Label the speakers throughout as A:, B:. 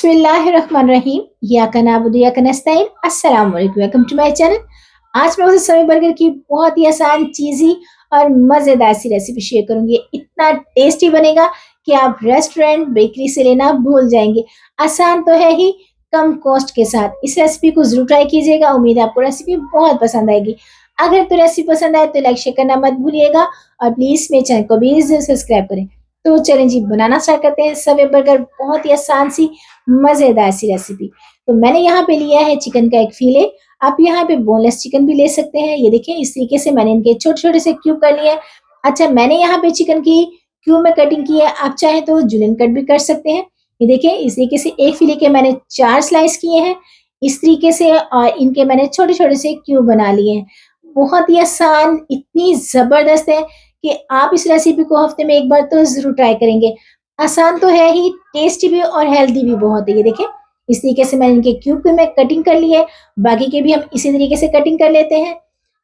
A: बिस्मिल्लाहिर्रहमानिर्रहीम। या का नाबुदु या का नस्तईन। अस्सलाम वालेकुम, वेलकम टू माय चैनल। आज मैं आपसे समी बर्गर की बहुत ही आसान, चीज़ी और मज़ेदार सी रेसिपी शेयर करूँगी। इतना टेस्टी बनेगा कि आप रेस्टोरेंट, बेकरी से लेना भूल जाएँगे। आसान तो है ही, कम कॉस्ट के साथ। इस रेसिपी को ज़रूर ट्राई कीजिएगा। उम्मीद है आपको रेसिपी बहुत पसंद आएगी। अगर तो रेसिपी पसंद आए तो लाइक शेयर करना मत भूलिएगा और प्लीज़ मेरे चैनल को भी ज़रूर सब्सक्राइब करें। तो चलें जी, बनाना स्टार्ट करते हैं। सवे बर्गर बहुत ही आसान सी मज़ेदार सी रेसिपी। तो मैंने यहाँ पे लिया है चिकन का एक फीले। आप यहाँ पे बोनलेस चिकन भी ले सकते हैं। ये देखिए, इस तरीके से मैंने इनके छोटे-छोटे से क्यूब कर लिए हैं। अच्छा, मैंने यहाँ पे चिकन की क्यूब में कटिंग की है। आप चाहें तो जूलियन कट भी कर सकते हैं। ये देखिए, इस तरीके से एक फीले के मैंने 4 स्लाइस किए हैं। इस तरीके से और इनके मैंने छोटे-छोटे से क्यूब बना लिए हैं। बहुत ही आसान, इतनी ज़बरदस्त है कि आप इस रेसिपी को हफ्ते में 1 बार तो ज़रूर ट्राई करेंगे। आसान तो है ही, टेस्टी भी और हेल्दी भी बहुत है। ये देखिए, इस तरीके से मैंने इनके क्यूब को मैं कटिंग कर ली है। बाकी के भी हम इसी तरीके से कटिंग कर लेते हैं।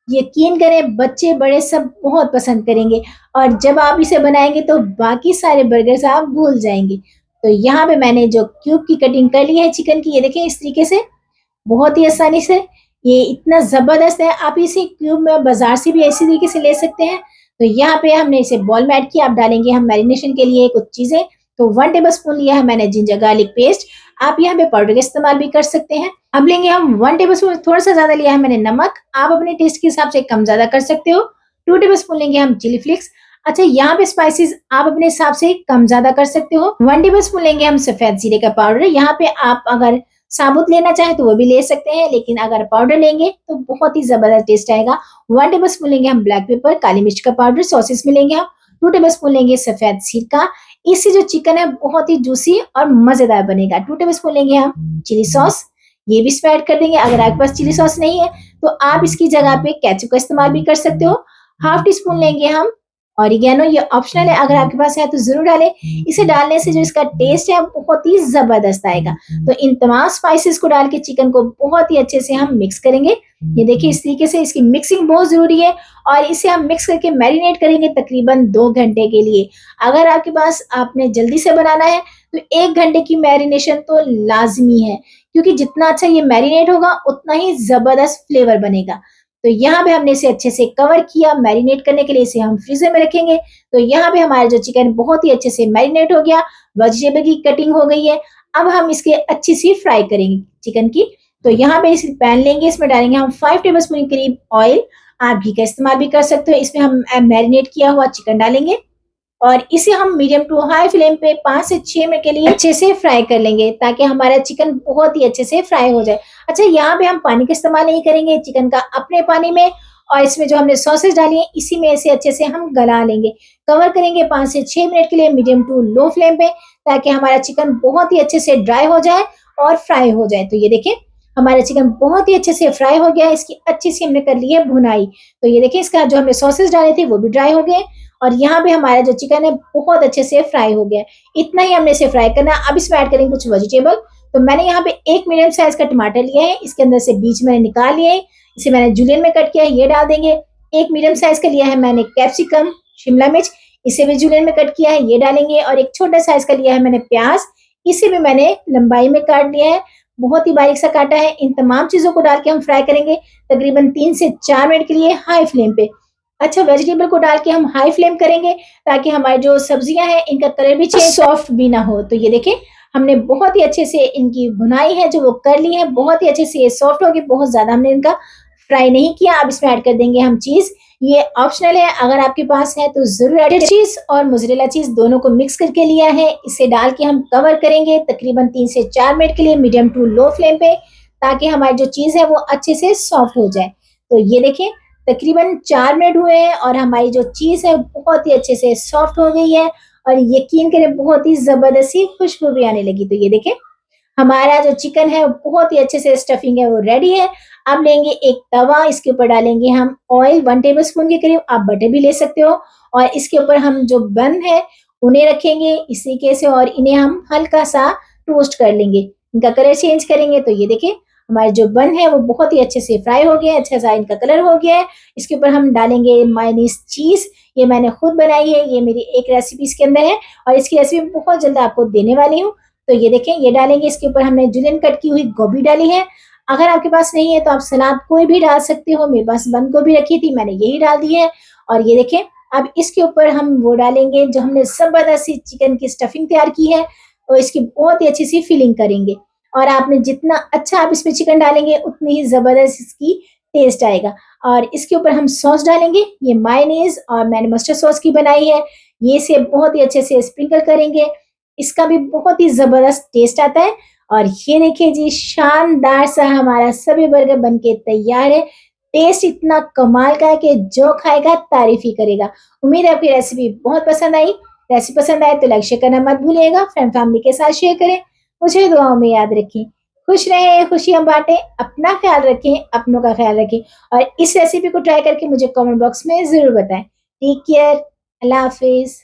A: यकीन करें, बच्चे बड़े सब बहुत पसंद करेंगे और जब आप इसे बनाएँगे तो बाकी सारे बर्गर्स आप भूल जाएँगे। तो यहाँ पे मैंने जो क्यूब की कटिंग कर ली है चिकन की, ये देखिए इस तरीके से, बहुत ही आसानी से। ये इतना ज़बरदस्त है, आप इसे क्यूब में बाज़ार से भी इसी तरीके से ले सकते हैं। तो यहाँ पे हमने इसे बॉल में ऐड किया। अब डालेंगे हम मैरिनेशन के लिए कुछ चीज़ें। तो 1 टेबलस्पून लिया है मैंने जिंजर गार्लिक पेस्ट। आप यहाँ पे पाउडर का इस्तेमाल भी कर सकते हैं। अब लेंगे हम 1 टेबलस्पून, थोड़ा-सा ज़्यादा लिया है मैंने नमक। आप अपने टेस्ट के हिसाब से कम-ज़्यादा कर सकते हो। 2 टेबलस्पून लेंगे हम चिली फ्लेक्स। अच्छा, यहाँ पे स्पाइसेस आप अपने हिसाब से कम-ज़्यादा कर सकते हो। 1 टेबलस्पून लेंगे हम सफ़ेद जीरे का पाउडर। यहाँ पे आप अगर साबुत लेना चाहें तो वो भी ले सकते हैं, लेकिन अगर पाउडर लेंगे तो बहुत ही ज़बरदस्त टेस्ट आएगा। 1 टेबलस्पून लेंगे हम ब्लैक पेपर, काली मिर्च का पाउडर। सॉसेस में लेंगे हम 2 टेबलस्पून लेंगे सफ़ेद सिरका। इससे जो चिकन है बहुत ही जूसी और मज़ेदार बनेगा। 2 टेबलस्पून लेंगे हम चिली सॉस, ये भी इसमें ऐड कर देंगे। अगर आपके पास चिली सॉस नहीं है तो आप इसकी जगह पे केचअप का इस्तेमाल भी कर सकते हो। हाफ टी स्पून लेंगे हम ऑरिगेनो, ये ऑप्शनल है, अगर आपके पास है तो ज़रूर डालें। इसे डालने से जो इसका टेस्ट है बहुत ही ज़बरदस्त आएगा। तो इन तमाम स्पाइसेस को डाल के चिकन को बहुत ही अच्छे से हम मिक्स करेंगे। ये देखिए, इस तरीके से इसकी मिक्सिंग बहुत ज़रूरी है और इसे हम मिक्स करके मैरिनेट करेंगे तकरीबन 2 घंटे के लिए। अगर आपके पास आपने जल्दी से बनाना है तो 1 घंटे की मैरिनेशन तो लाज़मी है, क्योंकि जितना अच्छा ये मैरिनेट होगा उतना ही ज़बरदस्त फ्लेवर बनेगा। तो यहाँ पे हमने इसे अच्छे से कवर किया। मैरिनेट करने के लिए इसे हम फ्रीज़र में रखेंगे। तो यहाँ पे हमारा जो चिकन बहुत ही अच्छे से मैरिनेट हो गया, वेजिटेबल की कटिंग हो गई है। अब हम इसके अच्छी सी फ्राई करेंगे चिकन की। तो यहाँ पे इस पैन लेंगे, इसमें डालेंगे हम 5 टेबलस्पून के करीब ऑयल। आप घी का इस्तेमाल भी कर सकते हो। इसमें हम मैरिनेट किया हुआ चिकन डालेंगे और इसे हम मीडियम टू हाई फ्लेम पे 5 से 6 मिनट के लिए अच्छे से फ्राई कर लेंगे, ताकि हमारा चिकन बहुत ही अच्छे से फ्राई हो जाए। अच्छा, यहाँ पे हम पानी का इस्तेमाल नहीं करेंगे, चिकन का अपने पानी में और इसमें जो हमने सॉसेज डाली है इसी में इसे अच्छे से हम गला लेंगे। कवर करेंगे 5 से 6 मिनट के लिए मीडियम टू लो फ्लेम पे, ताकि हमारा चिकन बहुत ही अच्छे से ड्राई हो जाए और फ्राई हो जाए। तो ये देखिए, हमारा चिकन बहुत ही अच्छे से फ्राई हो गया है। इसकी अच्छी सी हमने कर ली है भुनाई। तो ये देखिए, इसका जो हमने सॉसेज डाले थे वो भी ड्राई हो गए और यहाँ पे हमारा जो चिकन है बहुत अच्छे से फ्राई हो गया है। इतना ही हमने इसे फ्राई करना है। अब इसमें ऐड करेंगे कुछ वेजिटेबल। तो मैंने यहाँ पे 1 मीडियम साइज़ का टमाटर लिया है, इसके अंदर से बीज मैंने निकाल लिया है, इसे मैंने जूलियन में कट किया है, ये डाल देंगे। 1 मीडियम साइज़ का लिया है मैंने कैप्सिकम, शिमला मिर्च, इसे भी जूलियन में कट किया है, ये डालेंगे। और एक छोटा साइज़ का लिया है मैंने प्याज़, इसे भी मैंने लंबाई में काट लिया है, बहुत ही बारीक सा काटा है। इन तमाम चीज़ों को डाल के हम फ्राई करेंगे तकरीबन 3 से 4 मिनट के लिए हाई फ्लेम पे। अच्छा, वेजिटेबल को डाल के हम हाई फ्लेम करेंगे, ताकि हमारी जो सब्जियां हैं इनका कलर भी चेंज, सॉफ्ट भी ना हो। तो ये देखें, हमने बहुत ही अच्छे से इनकी भुनाई है जो वो कर ली है, बहुत ही अच्छे से ये सॉफ्ट हो गई। बहुत ज़्यादा हमने इनका फ्राई नहीं किया। अब इसमें ऐड कर देंगे हम चीज़, ये ऑप्शनल है, अगर आपके पास है तो ज़रूर ऐड करें। चीज़ और मोज़रेला चीज़ दोनों को मिक्स करके लिया है, इसे डाल के हम कवर करेंगे तकरीबन 3 से 4 मिनट के लिए मीडियम टू लो फ्लेम पे, ताकि हमारी जो चीज़ है वो अच्छे से सॉफ्ट हो जाए। तो ये देखें, तकरीबन 4 मिनट हुए हैं और हमारी जो चीज़ है बहुत ही अच्छे से सॉफ्ट हो गई है और यकीन करें बहुत ही ज़बरदस्त सी खुशबू भी आने लगी। तो ये देखें, हमारा जो चिकन है बहुत ही अच्छे से स्टफिंग है वो रेडी है। अब लेंगे एक तवा, इसके ऊपर डालेंगे हम ऑयल 1 टेबलस्पून के करीब, आप बटर भी ले सकते हो। और इसके ऊपर हम जो बन है उन्हें रखेंगे इस तरीके से और इन्हें हम हल्का सा टोस्ट कर लेंगे, इनका कलर चेंज करेंगे। तो ये देखिए, हमारे जो बन है वो बहुत ही अच्छे से फ्राई हो गया है, अच्छा सा इनका कलर हो गया है। इसके ऊपर हम डालेंगे मायोनीज़ चीज़, ये मैंने खुद बनाई है, ये मेरी एक रेसिपी इसके अंदर है और इसकी रेसिपी बहुत जल्द आपको देने वाली हूँ। तो ये देखें, ये डालेंगे, इसके ऊपर हमने जूलियन कट की हुई गोभी डाली है। अगर आपके पास नहीं है तो आप सलाद कोई भी डाल सकते हो, मेरे पास बंद गोभी रखी थी, मैंने यही डाल दी है। और ये देखें, अब इसके ऊपर हम वो डालेंगे जो हमने ज़बरदस्त सी चिकन की स्टफिंग तैयार की है, और इसकी बहुत ही अच्छी सी फिलिंग करेंगे। और आपने जितना अच्छा आप इसमें चिकन डालेंगे, उतनी ही ज़बरदस्त इसकी टेस्ट आएगा। और इसके ऊपर हम सॉस डालेंगे, ये मायोनीज़ और मैंने मस्टर्ड सॉस की बनाई है, ये इसे बहुत ही अच्छे से स्प्रिंकल करेंगे, इसका भी बहुत ही ज़बरदस्त टेस्ट आता है। और ये देखिए जी, शानदार सा हमारा सभी बर्गर बनके तैयार है। टेस्ट इतना कमाल का है कि जो खाएगा तारीफ ही करेगा। उम्मीद है आपकी रेसिपी बहुत पसंद आई। रेसिपी पसंद आए तो लाइक शेयर करना मत भूलिएगा। फ्रेंड फैमिली के साथ शेयर करें। मुझे दुआओं में याद रखें। खुश रहें, खुशियाँ बाँटें, अपना ख्याल रखें, अपनों का ख्याल रखें, और इस रेसिपी को ट्राई करके मुझे कमेंट बॉक्स में ज़रूर बताएँ। टेक केयर, अल्लाह हाफ़िज़।